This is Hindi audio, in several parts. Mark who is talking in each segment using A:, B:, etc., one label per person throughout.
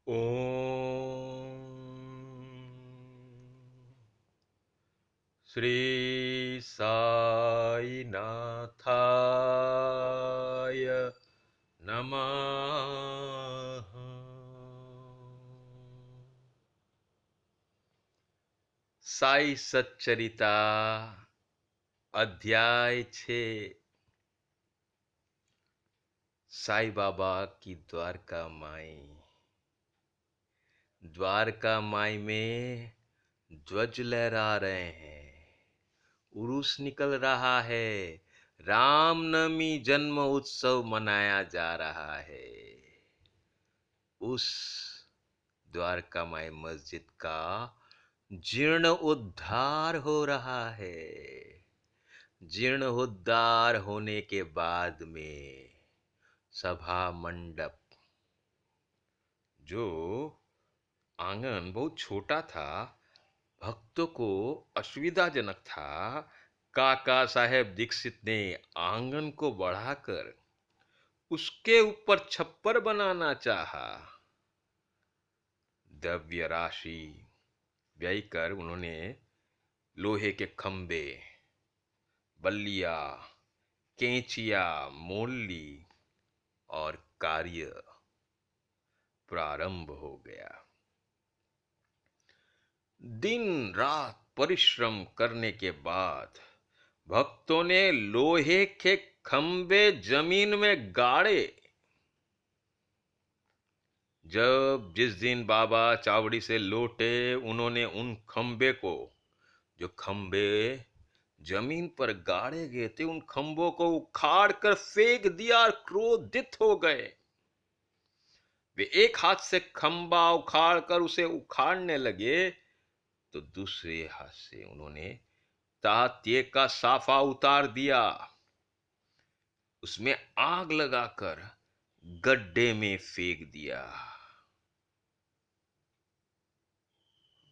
A: ओम श्री साई नाथाय नमः। साई सच्चरिता अध्याय 6। साई बाबा की द्वारका माई। द्वारका माई में ध्वज लहरा रहे हैं, उरूस निकल रहा है, रामनवमी जन्म उत्सव मनाया जा रहा है। उस द्वारका माई मस्जिद का जीर्ण उद्धार हो रहा है। जीर्ण उद्धार होने के बाद में सभा मंडप, जो आंगन बहुत छोटा था, भक्तों को असुविधाजनक था, काका साहेब दीक्षित ने आंगन को बढ़ाकर उसके ऊपर छप्पर बनाना चाहा। द्रव्य राशि व्यय कर उन्होंने लोहे के खंबे, बल्लिया, कैंचिया मोल ली और कार्य प्रारंभ हो गया। दिन रात परिश्रम करने के बाद भक्तों ने लोहे के खंबे जमीन में गाड़े। जब जिस दिन बाबा चावड़ी से लौटे, उन्होंने उन खंबे को, जो खंबे जमीन पर गाड़े गए थे, उन खंभों को उखाड़ कर फेंक दिया और क्रोधित हो गए। वे एक हाथ से खंबा उखाड़ कर उसे उखाड़ने लगे तो दूसरे हाथ से उन्होंने तात्ये का साफा उतार दिया, उसमें आग लगाकर गड्ढे में फेंक दिया।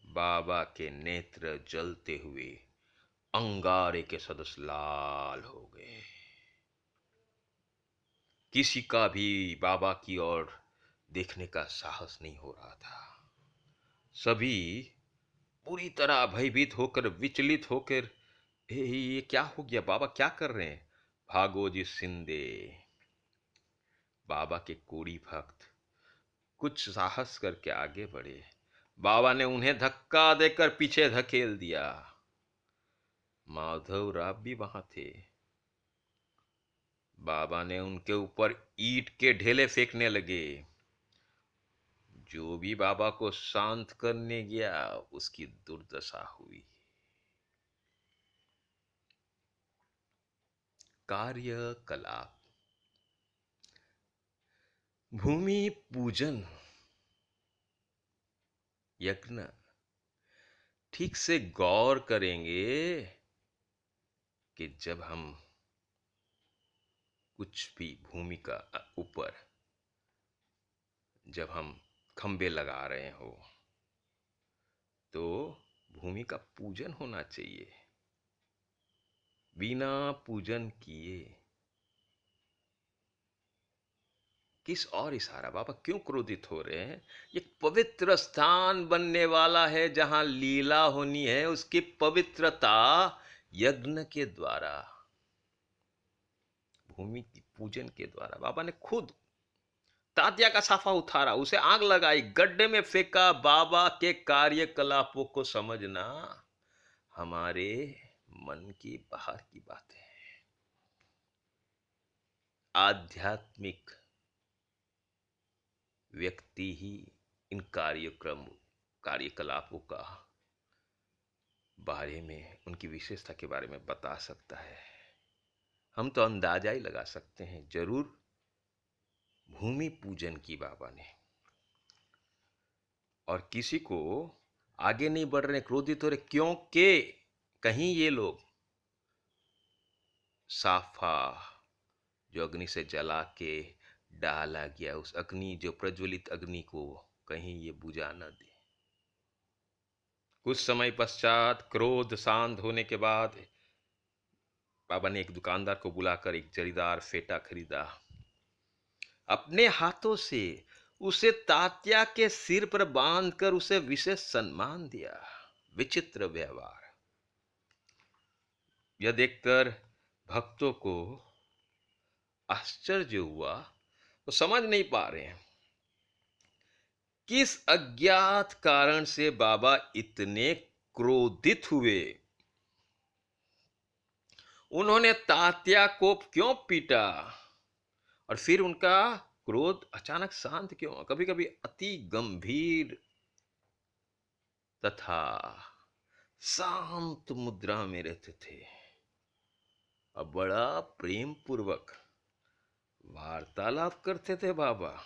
A: बाबा के नेत्र जलते हुए अंगारे के सदस्य लाल हो गए। किसी का भी बाबा की ओर देखने का साहस नहीं हो रहा था। सभी पूरी तरह भयभीत होकर, विचलित होकर, ये क्या हो गया, बाबा क्या कर रहे हैं? भागोजी सिंधे, बाबा के कोड़ी भक्त, कुछ साहस करके आगे बढ़े। बाबा ने उन्हें धक्का देकर पीछे धकेल दिया। माधवराव भी वहां थे। बाबा ने उनके ऊपर ईंट के ढेले फेंकने लगे। जो भी बाबा को शांत करने गया, उसकी दुर्दशा हुई। कार्यकलाप, भूमि पूजन यज्ञ। ठीक से गौर करेंगे कि जब हम कुछ भी भूमि का ऊपर, जब हम खंबे लगा रहे हो, तो भूमि का पूजन होना चाहिए। बिना पूजन किए किस और इशारा? बाबा क्यों क्रोधित हो रहे हैं? एक पवित्र स्थान बनने वाला है, जहां लीला होनी है, उसकी पवित्रता यज्ञ के द्वारा, भूमि की पूजन के द्वारा। बाबा ने खुद तात्या का साफा उतारा, उसे आग लगाई, गड्ढे में फेंका। बाबा के कार्यकलापों को समझना हमारे मन की बाहर की बात है। आध्यात्मिक व्यक्ति ही इन कार्यकलापों का बारे में, उनकी विशेषता के बारे में बता सकता है। हम तो अंदाजा ही लगा सकते हैं। जरूर भूमि पूजन की बाबा ने। और किसी को आगे नहीं बढ़ रहे, क्रोधित हो रहे, क्योंकि कहीं ये लोग साफा जो अग्नि से जला के डाला गया, उस अग्नि, जो प्रज्वलित अग्नि को कहीं ये बुझा न दे। कुछ समय पश्चात क्रोध शांत होने के बाद बाबा ने एक दुकानदार को बुलाकर एक जरीदार फेटा खरीदा। अपने हाथों से उसे तात्या के सिर पर बांधकर उसे विशेष सम्मान दिया। विचित्र व्यवहार। यह देखकर भक्तों को आश्चर्य हुआ। वो समझ नहीं पा रहे हैं किस अज्ञात कारण से बाबा इतने क्रोधित हुए। उन्होंने तात्या को क्यों पीटा और फिर उनका क्रोध अचानक शांत क्यों? कभी कभी अति गंभीर तथा शांत मुद्रा में रहते थे और बड़ा प्रेम पूर्वक वार्तालाप करते थे बाबा।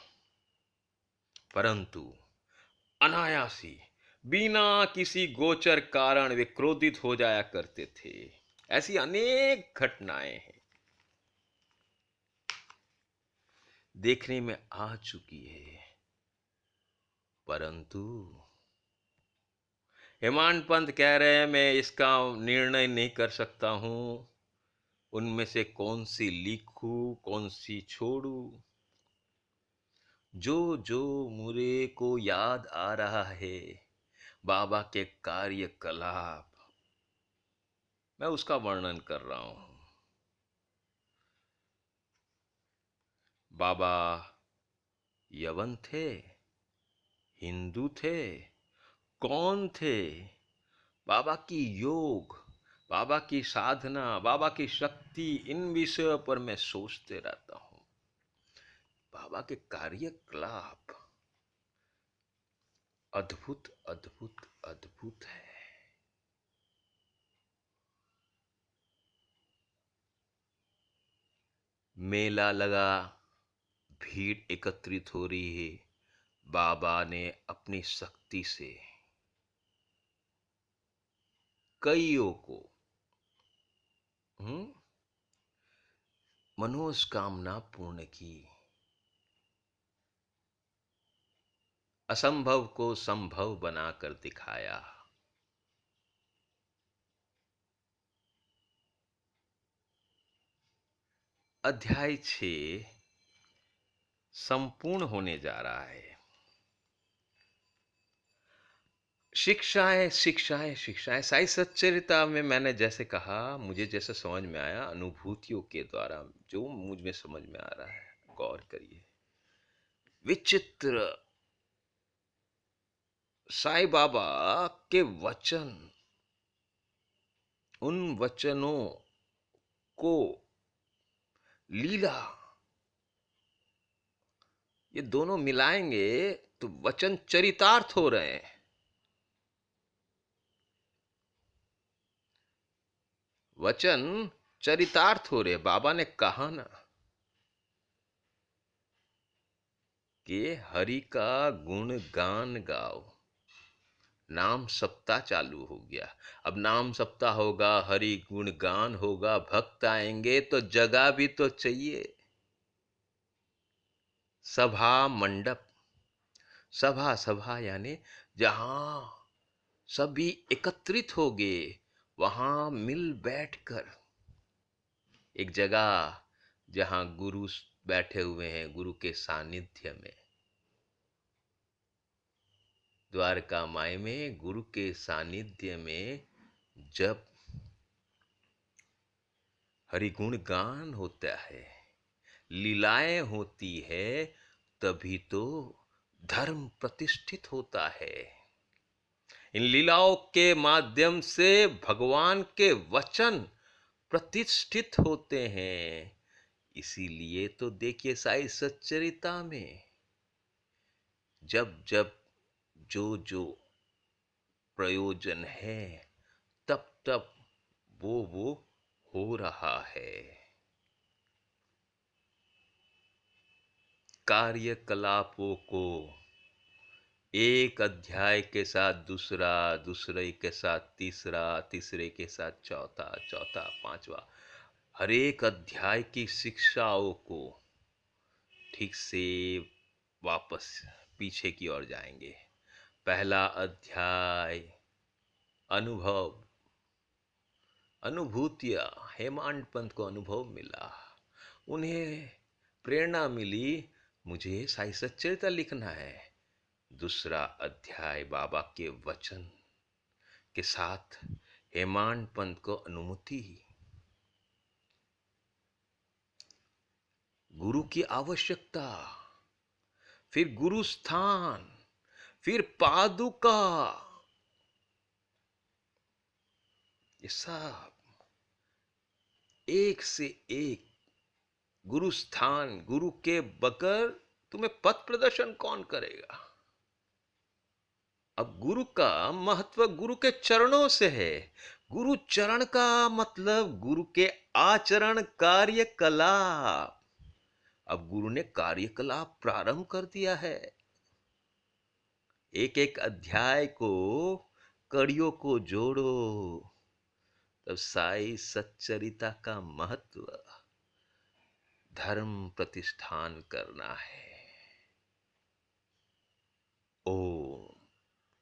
A: परंतु अनायासी बिना किसी गोचर कारण वे क्रोधित हो जाया करते थे। ऐसी अनेक घटनाएं हैं, देखने में आ चुकी है। परंतु हेमांत पंत कह रहे हैं मैं इसका निर्णय नहीं कर सकता हूं, उनमें से कौन सी लिखूं कौन सी छोड़ूं। जो जो मुझे को याद आ रहा है बाबा के कार्यकलाप, मैं उसका वर्णन कर रहा हूं। बाबा यवन थे, हिंदू थे, कौन थे? बाबा की योग, बाबा की साधना, बाबा की शक्ति, इन विषयों पर मैं सोचते रहता हूं। बाबा के कार्यकलाप अद्भुत अद्भुत अद्भुत है। मेला लगा, भीड़ एकत्रित हो रही है। बाबा ने अपनी शक्ति से कईयों को मनोकामना पूर्ण की। असंभव को संभव बनाकर दिखाया। अध्याय 6 संपूर्ण होने जा रहा है। शिक्षाएं शिक्षाएं शिक्षाएं। साई सच्चरिता में मैंने जैसे कहा, मुझे जैसे समझ में आया अनुभूतियों के द्वारा, जो मुझ में समझ में आ रहा है, गौर करिए। विचित्र साईं बाबा के वचन, उन वचनों को लीला, ये दोनों मिलाएंगे तो वचन चरितार्थ हो रहे हैं। वचन चरितार्थ हो रहे। बाबा ने कहा ना कि हरि का गुण गान गाओ। नाम सप्ताह चालू हो गया। अब नाम सप्ताह होगा, हरि गुण गान होगा, भक्त आएंगे तो जगह भी तो चाहिए। सभा मंडप, सभा सभा यानी जहां सभी एकत्रित हो गए, वहां मिल बैठकर एक जगह जहां गुरु बैठे हुए हैं, गुरु के सानिध्य में। द्वारका माई में गुरु के सानिध्य में जब हरिगुण गान होता है, लीलाएं होती है, तभी तो धर्म प्रतिष्ठित होता है। इन लीलाओं के माध्यम से भगवान के वचन प्रतिष्ठित होते हैं। इसीलिए तो देखिए साई सच्चरिता में जब जब जो जो प्रयोजन है, तब तब वो हो रहा है। कार्यकलापों को एक अध्याय के साथ दूसरा, दूसरे के साथ तीसरा, तीसरे के साथ चौथा, चौथा पांचवा, हर एक अध्याय की शिक्षाओं को ठीक से वापस पीछे की ओर जाएंगे। पहला अध्याय अनुभव, अनुभूतियां। हेमांत पंत को अनुभव मिला, उन्हें प्रेरणा मिली मुझे साई सच्चरित्र लिखना है। दूसरा अध्याय बाबा के वचन के साथ हेमांड पंत को अनुमति। गुरु की आवश्यकता, फिर गुरु स्थान, फिर पादुका, ये सब एक से एक। गुरु स्थान, गुरु के बगैर तुम्हें पथ प्रदर्शन कौन करेगा? अब गुरु का महत्व गुरु के चरणों से है। गुरु चरण का मतलब गुरु के आचरण कार्यकलाप। अब गुरु ने कार्यकलाप प्रारंभ कर दिया है। एक एक अध्याय को, कड़ियों को जोड़ो, तब साई सच्चरिता का महत्व धर्म प्रतिष्ठान करना है।